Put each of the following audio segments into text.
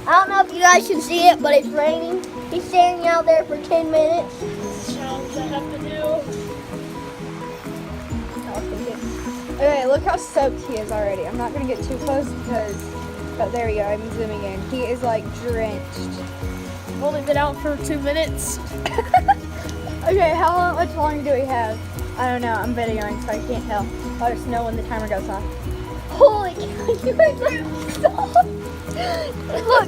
I don't know if you guys can see it, but it's raining. He's standing out there for 10 minutes. Challenge I have to do. Okay, look how soaked he is already. I'm not gonna get too close because, but there we go, I'm zooming in. He is like drenched. I've only been out for 2 minutes. Okay, much longer do we have? I don't know, I'm videoing so I can't tell. I'll just know when the timer goes off. Holy cow, you guys are so... Look,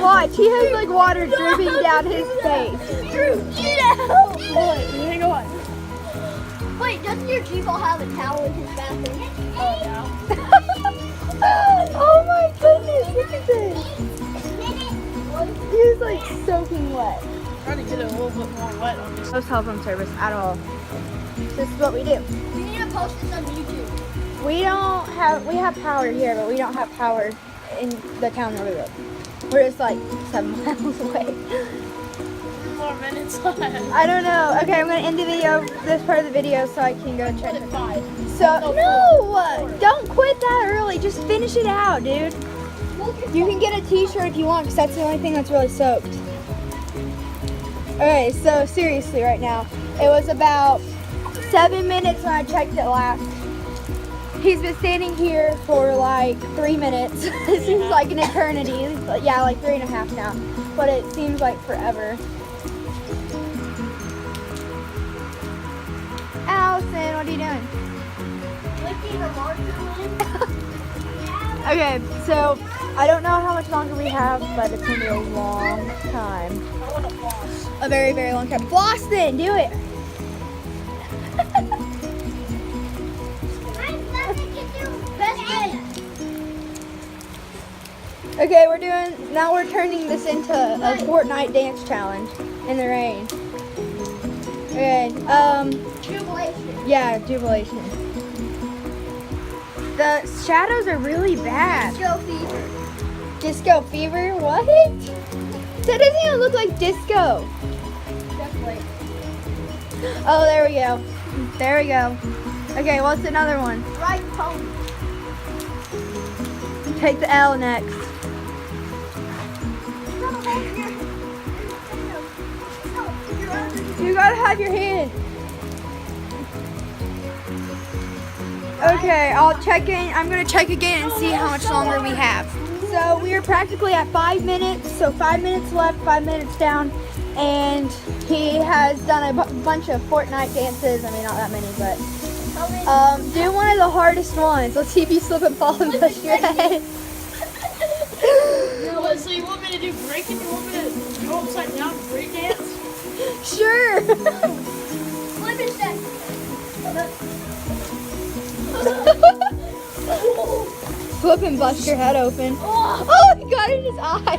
watch, he has like water dripping down his face. Drew, get out! Wait, hang on. Wait, doesn't your G-Ball have a towel in his bathroom? Oh, yeah. Oh my goodness, look at this. He's like soaking wet. Trying to get it a little bit more wet on this. No cell phone service at all. This is what we do. You need to post this on YouTube. We have power here, but we don't have power in the town where we live. We're just like 7 miles away. 3 more minutes left. I don't know. Okay, I'm gonna end the video, this part of the video, so I can go check Put it. it 5. So, no! Don't quit that early. Just finish it out, dude. You can get a t-shirt if you want, because that's the only thing that's really soaked. Okay, so seriously right now, it was about 7 minutes when I checked it last. He's been standing here for like 3 minutes. It seems like an eternity. Yeah, like 3.5 now. But it seems like forever. Allison, what are you doing? Licking a marker. Okay, so I don't know how much longer we have, but it's gonna be a long time. I want to floss. A very, very long time. Floss then, do it. Okay, now we're turning this into a Fortnite dance challenge in the rain. Okay, Jubilation. yeah, jubilation. The shadows are really bad. Disco fever. Disco fever? What? That doesn't even look like disco. Definitely. Oh, there we go. There we go. Okay, what's another one? Right pony. Take the L next. You gotta have your hand. Okay, I'll check in. I'm gonna check again and see how much longer we have. So we are practically at 5 minutes. So 5 minutes left, 5 minutes down. And he has done a bunch of Fortnite dances. I mean, not that many, but do one of the hardest ones. Let's see if you slip and fall and push your head. So you want me to do breaking? You want me to go upside down and break dance? Sure. Flip his neck. Flip and bust your head open. Oh, he got it in his eye.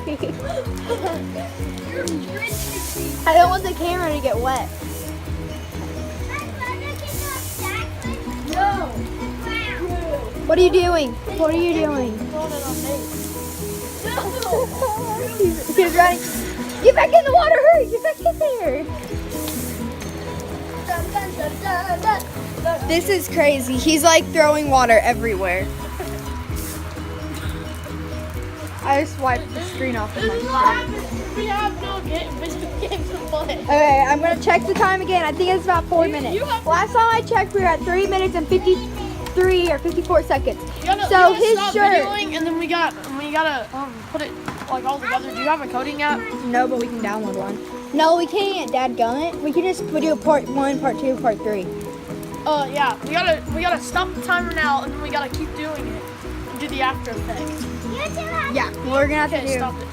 You're drenched. I don't want the camera to get wet. No. What are you doing? What are you doing? Throwing it on me. He's running. Get back in the water, hurry! Get back in there. This is crazy. He's like throwing water everywhere. I just wiped the screen off of This my is what happens. We have no video games to play. Okay, I'm gonna check the time again. I think it's about 4 minutes. Last time I checked, we were at 3 minutes and 53 or 54 seconds. So his stop shirt. videoing, and then we gotta put it like all together. Do you have a coding app? No, but we can download one. No, we can't. Dadgummit. We can just do part 1, part 2, part 3. Yeah. We gotta stop the timer now, and then we gotta keep doing it and do the after effect. Yeah, we're gonna have to Okay, do. stop it.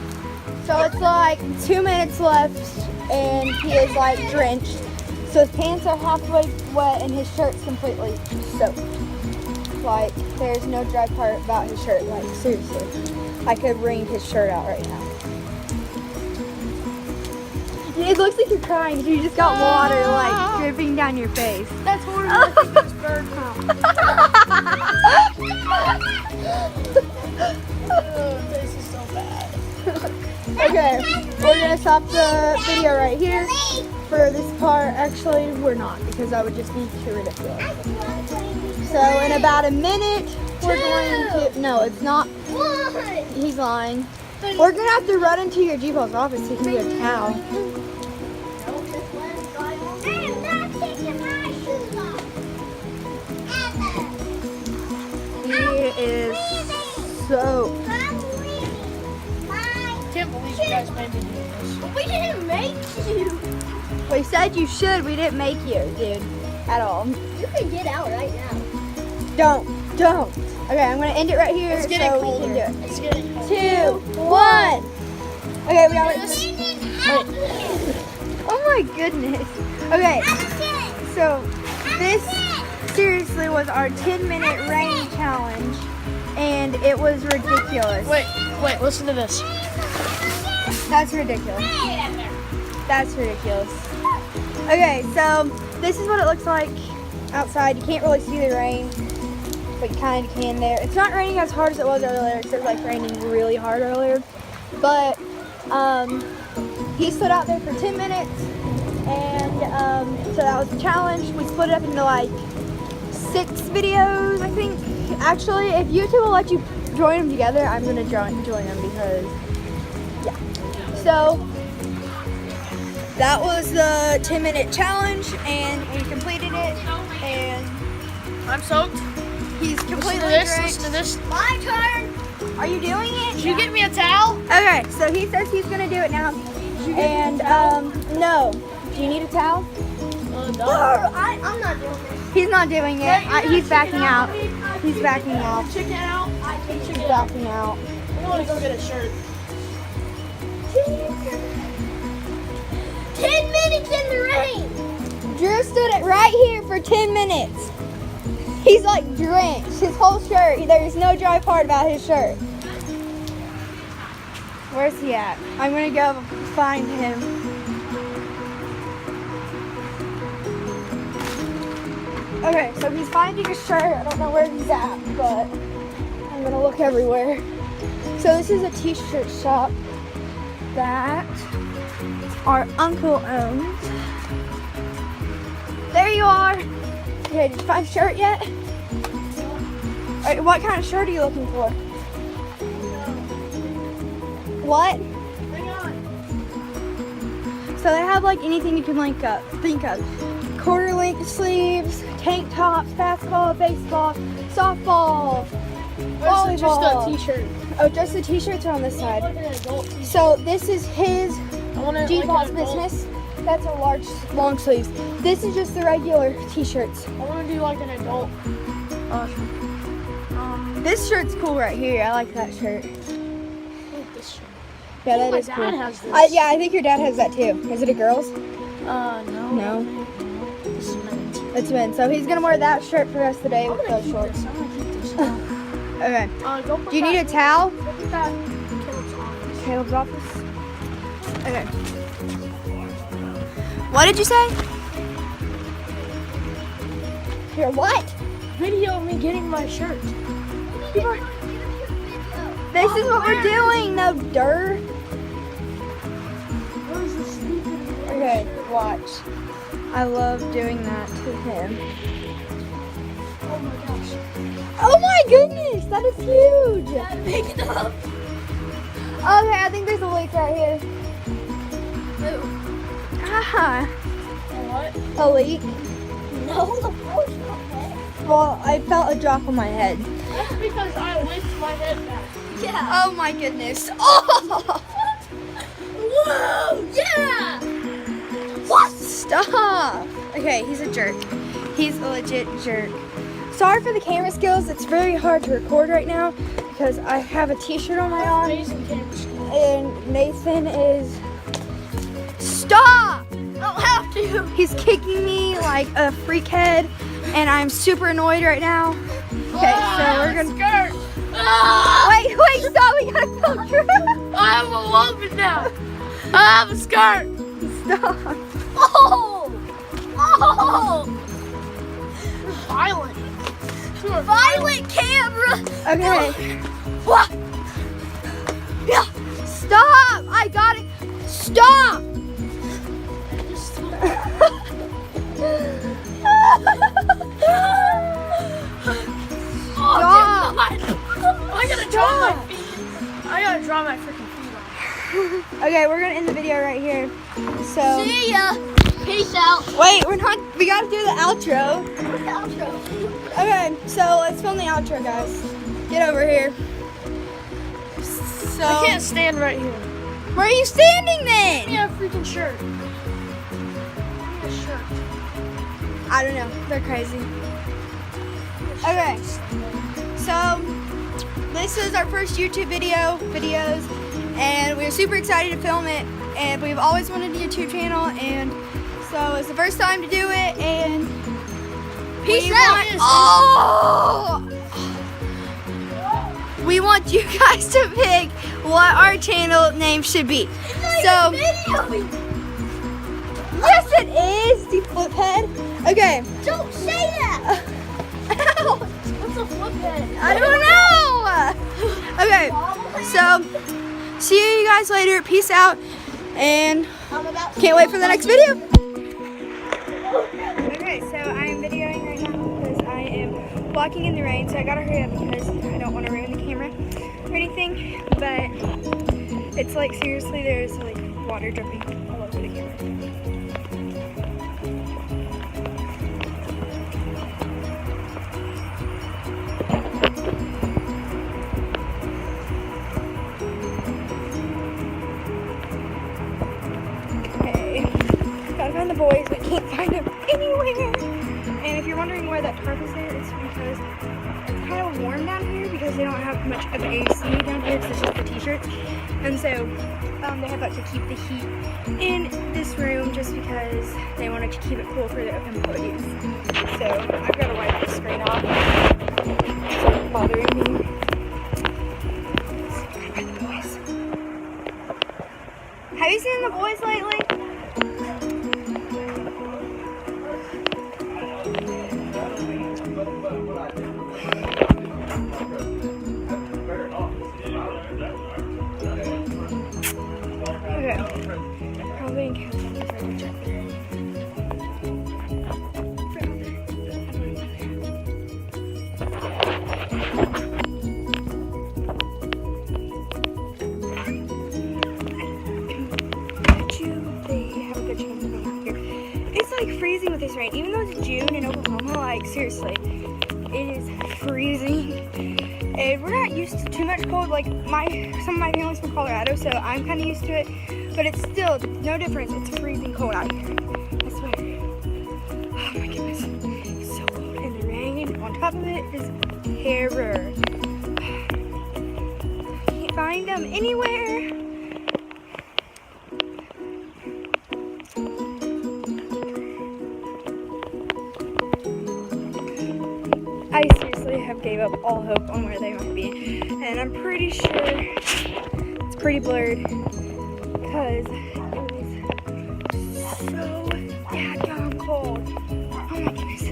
So it's like 2 minutes left, and he is like drenched. So his pants are halfway wet, and his shirt's completely soaked. Like there's no dry part about his shirt. Like seriously, I could wring his shirt out right now. It looks like you're crying because you just got water like dripping down your face. That's horrible. I think that's bird crap. This is so bad. Okay, we're gonna stop the video right here for this part. Actually, we're not because that would just be too ridiculous. So in about a minute, we're going to. No, it's not. What? He's lying. We're gonna have to run into your G-Ball's office to get a towel. He is so. Can't believe you guys made me do this. We didn't make you. We said you should. We didn't make you, dude, at all. You can get out right now. Don't. Okay, I'm gonna end it right here. It's getting so colder. We can do it. It's getting colder. 2, 1. Okay, we got it. Wait. Oh my goodness. Okay, so this seriously was our 10-minute rain challenge, and it was ridiculous. Wait, listen to this. That's ridiculous. That's ridiculous. Okay, so this is what it looks like outside. You can't really see the rain, but you kind of can there. It's not raining as hard as it was earlier, because it was like raining really hard earlier. But he stood out there for 10 minutes, and so that was the challenge. We split it up into like 6 videos, I think. Actually, if YouTube will let you join them together, I'm gonna join them because, yeah. So that was the 10-minute challenge, and we completed it. And I'm soaked. he's Listen completely to this. drenched. Listen to this. My turn. Are you doing it? Did you get me a towel? Okay, so he says he's gonna do it now. And no. Do you need a towel? No. I'm not doing this. He's not doing it. He's backing out. He's backing out. Chicken out. He's backing out. I want to go get a shirt. 10 minutes in the rain. Drew stood it right here for 10 minutes. He's like drenched. His whole shirt. There's no dry part about his shirt. Where's he at? I'm gonna go find him. Okay, so he's finding his shirt. I don't know where he's at, but I'm gonna look everywhere. So this is a t-shirt shop that our uncle owns. There you are. Okay, did you find a shirt yet? Alright, what kind of shirt are you looking for? What? Hang on. So they have like anything you can think of. Quarter length sleeves, tank tops, basketball, baseball, softball, Where's just volleyball. a t-shirt? Oh, just the t-shirts are on this side. Like an adult t-shirt. So this is his I want to G-Ball's business. That's a large, long sleeves. This is just the regular t-shirts. I want to do like an adult. This shirt's cool right here. I like that shirt. This shirt. Yeah, My that is dad cool. has this. Yeah, I think your dad has that too. Is it a girl's? No. No. This is men's. It's men. So he's gonna wear that shirt for the rest of the day I'm with gonna those keep shorts. this. I'm gonna keep this. Okay. Go put Do you need a that- towel? Go put that in Caleb's office. Caleb's office. Okay. What did you say? Here, what? Video of me getting my shirt. This is what we're doing, no dirt. Where's the stupid? Okay, watch. I love doing that to him. Oh my gosh. Oh my goodness, that is huge. Pick it up. Okay, I think there's a leak right here. Ah, What? a leak. No, the floor's not wet. Well, I felt a drop on my head. That's because I lifted my head back. Yeah. Oh my goodness. Oh! Whoa! Yeah. What? Stop. Okay, he's a jerk. He's a legit jerk. Sorry for the camera skills. It's very hard to record right now because I have a t-shirt on my arm Amazing camera skills. and Nathan is... Stop! I don't have to. He's kicking me like a freakhead and I'm super annoyed right now. Okay, so we're gonna... Skirt. Wait, stop. We gotta go through. I have a woman now. I have a skirt. Stop. Oh! Oh! Violent. Violent camera. Okay. What? Yeah. Stop! I got it. Stop! Oh, Stop. God. I gotta draw my feet. I gotta draw my freaking feet. Okay, we're gonna end the video right here. So See ya. Peace out. wait, we're not. We gotta do the outro. Where's the outro? Okay, so let's film the outro, guys. Get over here. So I can't stand right here. where are you standing Give then? me a freaking shirt. Give me a shirt. I don't know. They're crazy. Okay, so this is our first YouTube videos, and we're super excited to film it. And we've always wanted a YouTube channel, and so it's the first time to do it. And Peace we out. we want you guys to pick what our channel name should be. So yes, it is the flip head. Okay. Don't say that. What's a flip head? I don't know. Okay, so see you guys later. Peace out, and I'm about to can't wait for the next video. Okay, so I am videoing right now because I am walking in the rain, so I gotta hurry up because I don't want to ruin the camera or anything. But it's like seriously, there's like water dripping all over the camera. Gotta find the boys, but can't find them anywhere. And if you're wondering why that tarp is there, it's because it's kind of warm down here because they don't have much of AC down here because it's just the t-shirts. And so they have to keep the heat in this room just because they wanted to keep it cool for the employees. So I've got to wipe the screen off. It's not bothering me. Let's see if I can find the boys. Have you seen the boys lately? Okay. Probably in California. It's like freezing with this rain. Even though it's June in Oklahoma, like seriously, it is freezing. And we're not used to too much cold. Like some of my family's from Colorado, so I'm kind of used to it. But it's still no difference. It's freezing cold out here. I swear. Oh my goodness, it's so cold. And the rain on top of it is terror. Can't find them anywhere. I seriously have gave up all hope on where they might be, and I'm pretty sure it's pretty blurred because it is so daggone cold. Oh my goodness.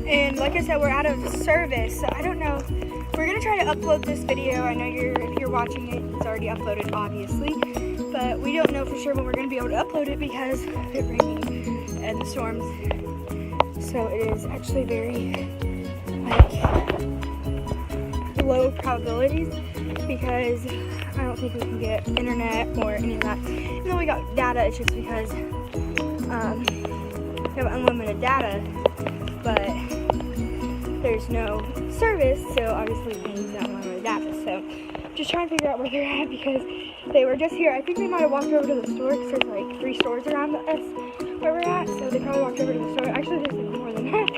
And like I said, we're out of service, so I don't know. We're gonna try to upload this video. I know if you're watching it, it's already uploaded, obviously, but we don't know for sure when we're gonna be able to upload it because of it raining and the storms. So it is actually very low probabilities because I don't think we can get internet or any of that. Even though we got data, it's just because we have unlimited data, but there's no service, so obviously we can use that unlimited data. So just trying to figure out where they're at because they were just here. I think they might have walked over to the store because there's like 3 stores around us where we're at, so they probably walked over to the store. Actually, there's like more than that.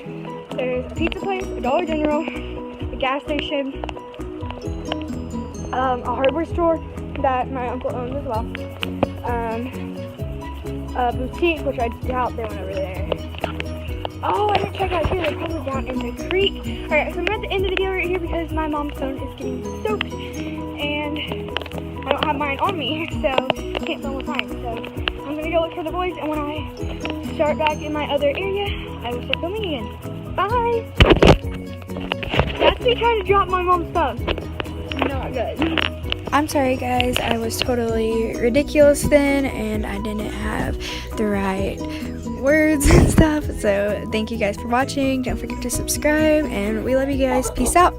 There's a pizza place, a Dollar General, a gas station, a hardware store that my uncle owns as well, a boutique, which I doubt they went over there. Oh, I didn't check out here. They're probably down in the creek. Alright, so I'm at the end of the video right here because my mom's phone is getting soaked and I don't have mine on me, so I can't film with mine. So I'm gonna go look for the boys, and when I start back in my other area, I will start filming again. Bye! That's me trying to drop my mom's phone. Not good. I'm sorry guys, I was totally ridiculous then, and I didn't have the right words and stuff. So thank you guys for watching. Don't forget to subscribe, and we love you guys. Peace out.